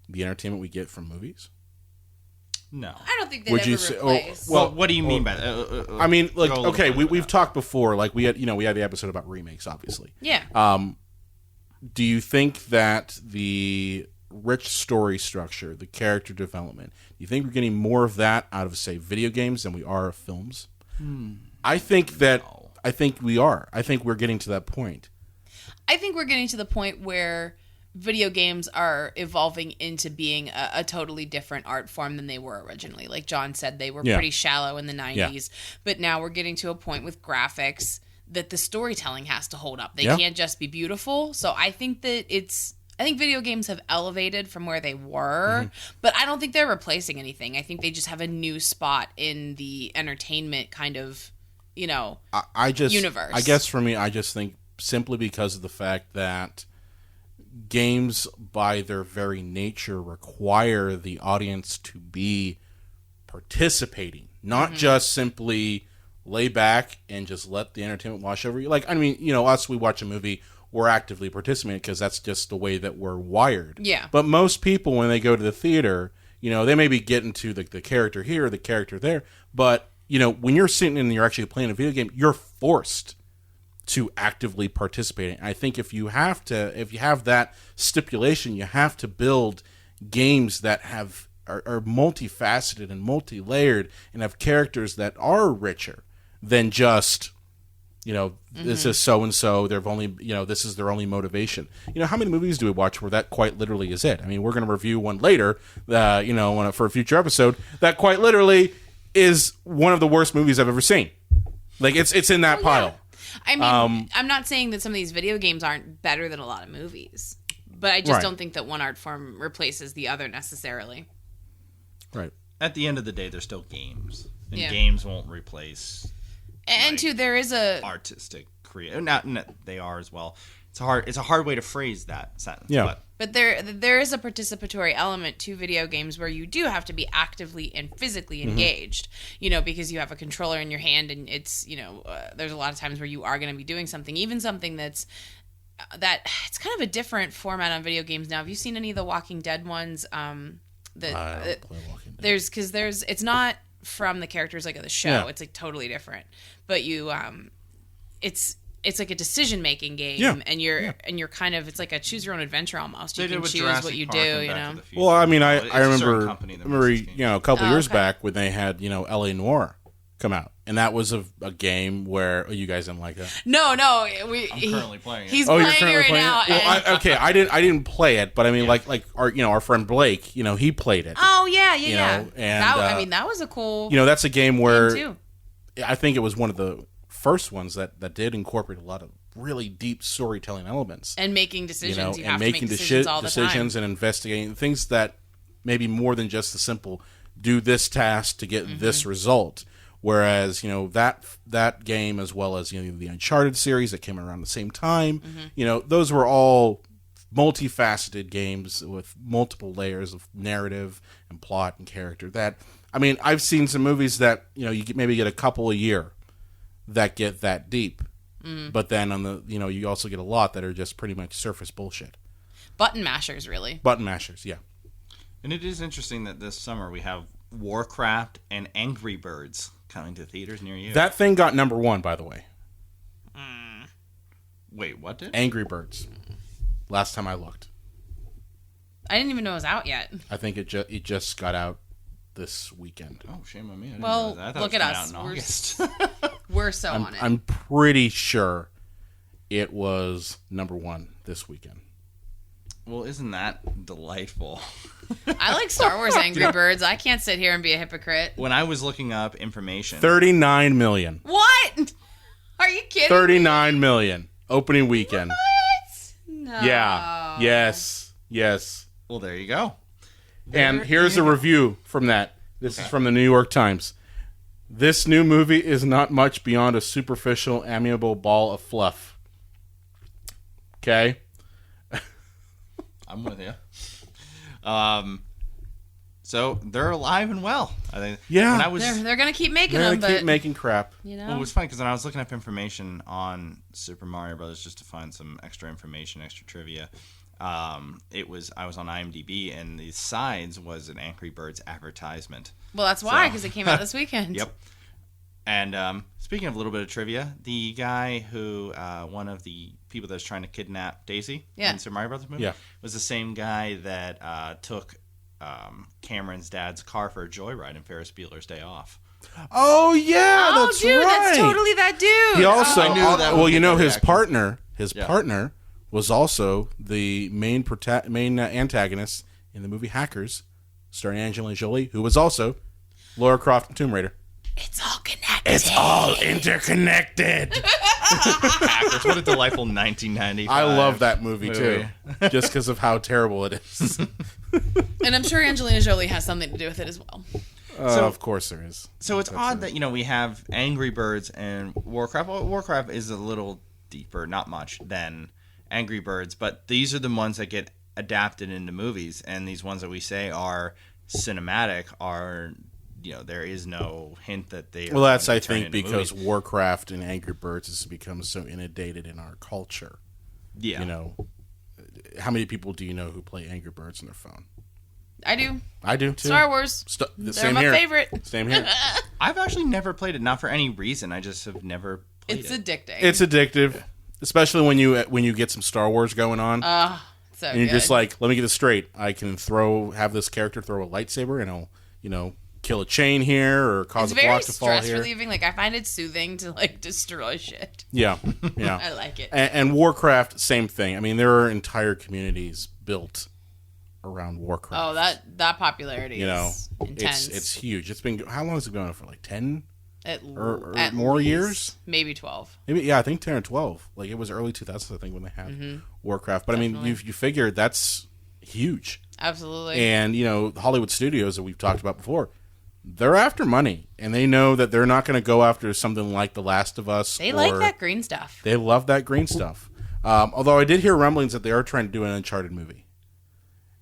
the entertainment we get from movies? No. I don't think they'd ever replace. Well, what do you mean by that? We've talked before. We had the episode about remakes, obviously. Yeah. do you think that the rich story structure, the character development, do you think we're getting more of that out of, say, video games than we are of films? I think we are. I think we're getting to that point. I think we're getting to the point where video games are evolving into being a totally different art form than they were originally. Like John said, they were pretty shallow in the 90s, but now we're getting to a point with graphics that the storytelling has to hold up. They can't just be beautiful. So I think that I think video games have elevated from where they were, but I don't think they're replacing anything. I think they just have a new spot in the entertainment kind of, universe. I guess for me, I just think simply because of the fact that games, by their very nature, require the audience to be participating, not just simply lay back and just let the entertainment wash over you. Like, I mean, us, we watch a movie, we're actively participating because that's just the way that we're wired. Yeah. But most people, when they go to the theater, they may be getting to the character here or the character there, but, when you're sitting and you're actually playing a video game, you're forced to actively participate. I think if you have that stipulation, you have to build games that are multifaceted and multi-layered and have characters that are richer than just, this is so-and-so, they've only, this is their only motivation. How many movies do we watch where that quite literally is it? I mean, we're going to review one later, for a future episode, that quite literally is one of the worst movies I've ever seen. Like, it's in that pile. I mean, I'm not saying that some of these video games aren't better than a lot of movies, but I just don't think that one art form replaces the other necessarily. Right. At the end of the day, they're still games, and games won't replace. And too, there is a artistic creative. Not they are as well. It's a hard way to phrase that sentence. Yeah. But there is a participatory element to video games where you do have to be actively and physically engaged, because you have a controller in your hand and it's, there's a lot of times where you are going to be doing something, even something that it's kind of a different format on video games now. Have you seen any of the Walking Dead ones? I don't play Walking Dead. It's not from the characters like of the show. Yeah. It's like totally different, but it's like a decision-making game, and you're kind of, it's like a choose-your-own-adventure almost. You can choose what you do, Well, I mean, I remember a couple years back when they had, L.A. Noire come out, and that was a game where you guys didn't like that. No, I'm currently playing it. He's playing it right now. Well, I didn't play it, but I mean, like our friend Blake, he played it. Oh yeah. And that was a cool. That's a game where too. I think it was one of the first ones that did incorporate a lot of really deep storytelling elements and making decisions. You and have making to make decisions all the time. And investigating things that maybe more than just the simple do this task to get this result. Whereas that game, as well as the Uncharted series that came around the same time, those were all multifaceted games with multiple layers of narrative and plot and character. That, I mean, I've seen some movies that you maybe get a couple a year that get that deep, but then on the you also get a lot that are just pretty much surface bullshit. Button mashers, really. Button mashers, yeah. And it is interesting that this summer we have Warcraft and Angry Birds coming to theaters near you. That thing got number 1, by the way. Wait, what did? Angry Birds. Last time I looked. I didn't even know it was out yet. I think it just got out this weekend. Oh, shame on me. I didn't well, know that. I thought look it at was us. coming out in August. We're so on it. I'm pretty sure it was number 1 this weekend. Well, isn't that delightful? I like Star Wars Angry Birds. I can't sit here and be a hypocrite. When I was looking up information... 39 million. What? Are you kidding 39 million. Opening weekend. What? No. Yeah. Yes. Well, there you go. And here's a review from that. This is from the New York Times. This new movie is not much beyond a superficial, amiable ball of fluff. Okay? I'm with you. So they're alive and well. I think. Yeah. They're gonna keep making them. But keep making crap. Well, it was funny because when I was looking up information on Super Mario Brothers just to find some extra information, extra trivia, I was on IMDb and the sides was an Angry Birds advertisement. Well, that's why, because it came out this weekend. Yep. And speaking of a little bit of trivia, the guy who, one of the people that was trying to kidnap Daisy in Super Mario Brothers movie, was the same guy that took Cameron's dad's car for a joyride in Ferris Bueller's Day Off. Oh yeah, that's dude, right. that's totally that dude. He also, I knew that well, would you be know, the his reaction. partner was also the main antagonist in the movie Hackers, starring Angelina Jolie, who was also Lara Croft in Tomb Raider. It's all connected. It's all interconnected. Hackers, what a delightful 1995. I love that movie too, just because of how terrible it is. And I'm sure Angelina Jolie has something to do with it as well. Of course there is. So it's odd that, we have Angry Birds and Warcraft. Well, Warcraft is a little deeper, not much, than Angry Birds, but these are the ones that get adapted into movies, and these ones that we say are cinematic are, there is no hint that they are. Well, that's, I turn think, into because movies. Warcraft and Angry Birds has become so inundated in our culture. Yeah. How many people do you know who play Angry Birds on their phone? I do. I do too. Star Wars. They're Same my here. favorite. Same here. I've actually never played it, not for any reason. I just have never played It's it. addicting. It's addictive, especially when you get some Star Wars going on, so and you're good. just like, let me get this straight. I can have this character throw a lightsaber, and I'll kill a chain here or cause it's a very block to fall stress here. relieving. Like, I find it soothing to destroy shit. Yeah. I like it. And Warcraft, same thing. I mean, there are entire communities built around Warcraft. Oh, that popularity is intense. It's huge. It's been, how long has it been on for? Like 10 at more least, years? maybe 12. Maybe, I think 10 or 12. Like, it was early 2000s, I think, when they had Warcraft. But Definitely. I mean, you figure that's huge. Absolutely. And Hollywood studios that we've talked about before, they're after money, and they know that they're not going to go after something like The Last of Us. They like that green stuff. They love that green stuff. Although I did hear rumblings that they are trying to do an Uncharted movie.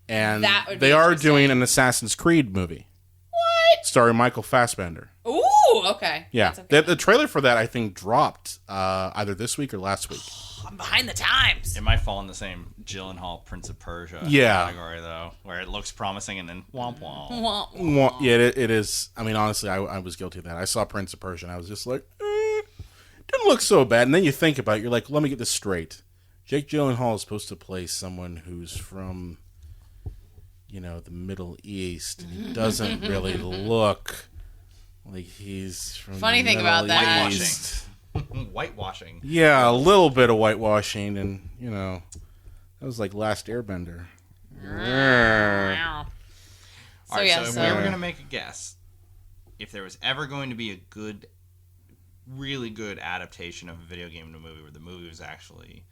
And That would be they are interesting. doing an Assassin's Creed movie. What? Starring Michael Fassbender. Ooh, okay. Yeah. That's okay. The trailer for that, I think, dropped either this week or last week. I'm behind the times. It might fall in the same Gyllenhaal Prince of Persia category, though, where it looks promising and then womp womp. Well, yeah, it is. I mean, honestly, I was guilty of that. I saw Prince of Persia, and I was just like, didn't look so bad. And then you think about it, you're like, let me get this straight. Jake Gyllenhaal is supposed to play someone who's from, the Middle East, and he doesn't really look like he's from Funny the thing Middle about that- East. Whitewashing. Yeah, a little bit of whitewashing, and, that was like Last Airbender. So, yeah, so if we were going to make a guess, if there was ever going to be a good, really good adaptation of a video game to a movie where the movie was actually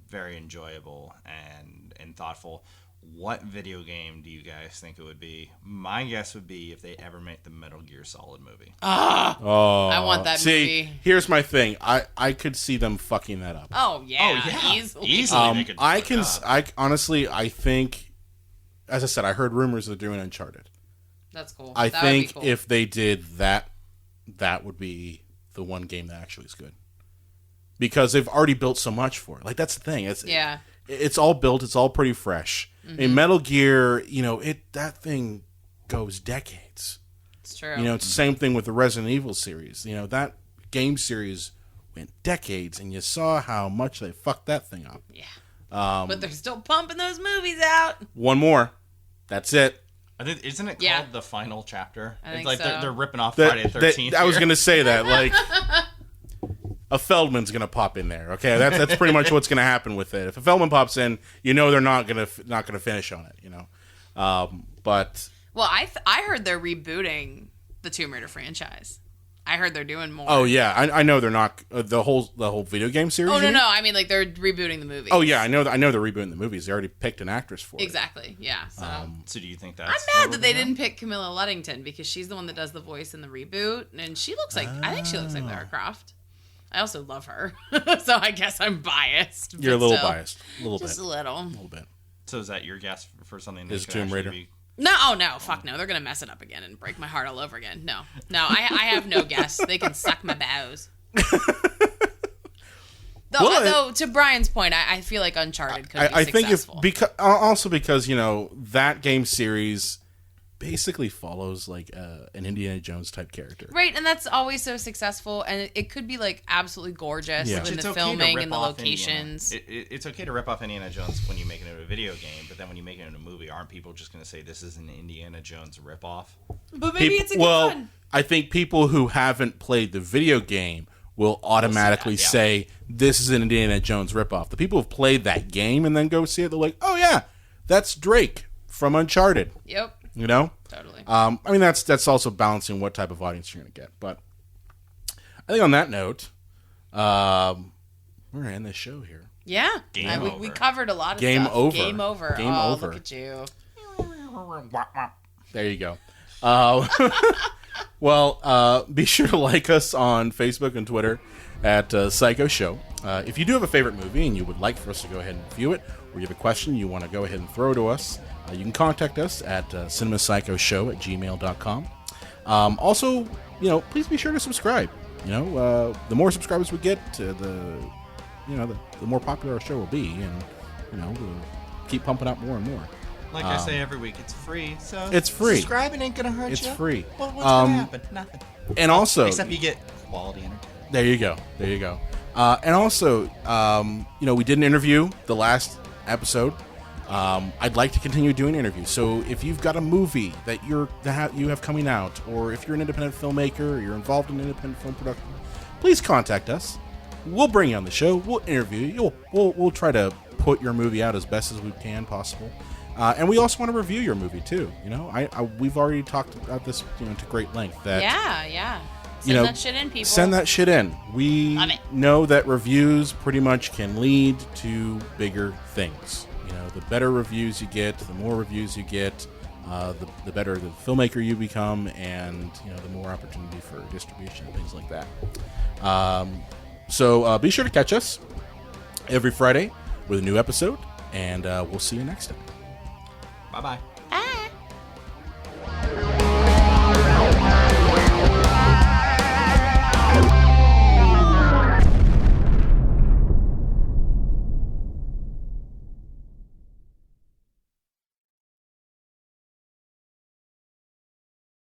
very enjoyable and thoughtful, what video game do you guys think it would be? My guess would be if they ever make the Metal Gear Solid movie. Oh, I want that movie. Here's my thing. I could see them fucking that up. Oh, yeah. Easily. they could I fuck can. up. I honestly, I think, as I said, I heard rumors they're doing Uncharted. That's cool. I That would be think cool. if they did that, that would be the one game that actually is good, because they've already built so much for it. Like, that's the thing. It's all built. It's all pretty fresh. Mm-hmm. In Metal Gear, that thing goes decades. It's true. It's the same thing with the Resident Evil series. That game series went decades, and you saw how much they fucked that thing up. Yeah. But they're still pumping those movies out. One more. That's it. I think, isn't it Yeah. called The Final Chapter? I think like so. they're ripping off Friday the 13th. I was here. going to say that. Like, a Feldman's going to pop in there. Okay, that's pretty much what's going to happen with it. If a Feldman pops in, they're not going to finish on it. But Well, I heard they're rebooting the Tomb Raider franchise. I heard they're doing more. oh yeah, I know they're not the whole video game series. Oh, you no, mean? no. I mean, like, they're rebooting the movie. Oh yeah, I know they're rebooting the movies. They already picked an actress for it. Exactly. Yeah. So. So do you think that's... I'm mad that they didn't pick Camilla Luddington, because she's the one that does the voice in the reboot, and she looks like... I think she looks like Lara Croft. I also love her, so I guess I'm biased. You're a but little still, biased, a little just bit, a little. a little bit. So is that your guess for something that Is could Tomb actually Raider. be... No, oh no, fuck no. They're gonna mess it up again and break my heart all over again. No, I have no guess. They can suck my bows. Though, to Brian's point, I feel like Uncharted could be I think successful. because that game series basically follows like an Indiana Jones type character. Right, and that's always so successful, and it could be like absolutely gorgeous Yeah. in It's the okay to filming rip and the off locations. It's okay to rip off Indiana Jones when you make it into a video game, but then when you make it into a movie, aren't people just going to say this is an Indiana Jones ripoff? But maybe it's a good well, fun. I think people who haven't played the video game will automatically say this is an Indiana Jones ripoff. The people who've played that game and then go see it, they're like, oh yeah, that's Drake from Uncharted. Yep. You know? Totally. I mean, that's also balancing what type of audience you're going to get. But I think on that note, we're going to end this show here. Yeah. Game over. We covered a lot of Game stuff. over. Game over. Game oh, over. Look at you. There you go. Well, be sure to like us on Facebook and Twitter at Psycho Show. If you do have a favorite movie and you would like for us to go ahead and review it, or you have a question you want to go ahead and throw to us, you can contact us at cinemapsychoshow@gmail.com. Also, please be sure to subscribe. The more subscribers we get, the more popular our show will be, and we'll keep pumping out more and more. Like I say every week, it's free. So It's free. Subscribing ain't gonna hurt you. It's free. Well, what's gonna happen? Nothing. And also, Except you get quality entertainment. There you go. And also, we did an interview the last episode. I'd like to continue doing interviews. So if you've got a movie that you have coming out, or if you're an independent filmmaker, or you're involved in independent film production, please contact us. We'll bring you on the show. We'll interview you. We'll try to put your movie out as best as we can possible. And we also want to review your movie too. We've already talked about this to great length. That Yeah. Send that shit in, people. Send that shit in. We Love it. know that reviews pretty much can lead to bigger things. The better reviews you get, the more reviews you get, the better the filmmaker you become, and the more opportunity for distribution and things like that. So be sure to catch us every Friday with a new episode, and we'll see you next time. Bye-bye.